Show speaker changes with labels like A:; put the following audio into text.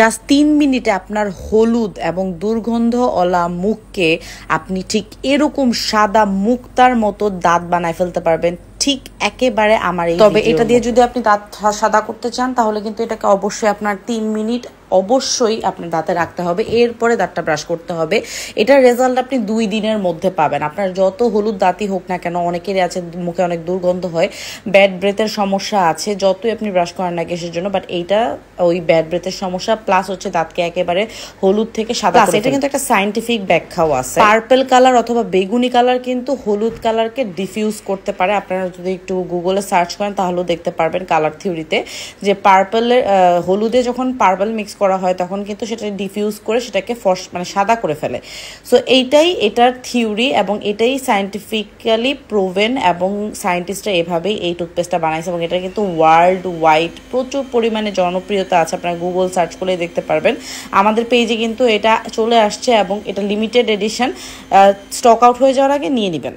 A: Just ৩ মিনিটে আপনার হলুদ এবং দুর্গন্ধওয়ালা মুখকে আপনি ঠিক এরকম সাদা মুক্তার মতো দাঁত বানায় ফেলতে পারবেন। ঠিক একেবারে আমার এই তবে এটা দিয়ে যদি আপনি দাঁত সাদা করতে চান তাহলে কিন্তু এটাকে অবশ্যই আপনার ৩ মিনিট অবশ্যই আপনার দাঁতে রাখতে হবে, এরপরে দাঁতটা ব্রাশ করতে হবে। এটার রেজাল্ট আপনি ২ দিনের মধ্যে পাবেন। আপনার যত হলুদ দাঁতই হোক না কেন, অনেকেরই আছে মুখে অনেক দুর্গন্ধ হয়, ব্যাড ব্রেথের সমস্যা আছে, যতই আপনি ব্রাশ করেন না কিসের জন্য, বাট এইটা ওই ব্যাড ব্রেথের সমস্যা প্লাস হচ্ছে দাঁতকে একেবারে হলুদ থেকে সাদা করে। এটা কিন্তু একটা সায়েন্টিফিক ব্যাখ্যাও আছে। পার্পল কালার অথবা বেগুনি কালার কিন্তু হলুদ কালারকে ডিফিউজ করতে পারে। আপনারা যদি একটু গুগলে সার্চ করেন তাহলেও দেখতে পারবেন কালার থিওরিতে যে পার্পলের হলুদে যখন পার্পল মিক্স করা হয় তখন কিন্তু সেটা ডিফিউজ করে সেটাকে মানে সাদা করে ফেলে। সো এইটাই এটার থিওরি এবং এটাই সায়েন্টিফিক্যালি প্রুভেন এবং সায়েন্টিস্টরা এভাবেই এই টুথপেস্টটা বানাইছে এবং এটা কিন্তু ওয়ার্ল্ড ওয়াইড প্রচুর পরিমাণে জনপ্রিয়তা আছে। আপনারা গুগল সার্চ করলে দেখতে পারবেন। আমাদের পেজে কিন্তু এটা চলে আসছে এবং এটা লিমিটেড এডিশন, স্টক আউট হয়ে যাওয়ার আগে নিয়ে নেবেন।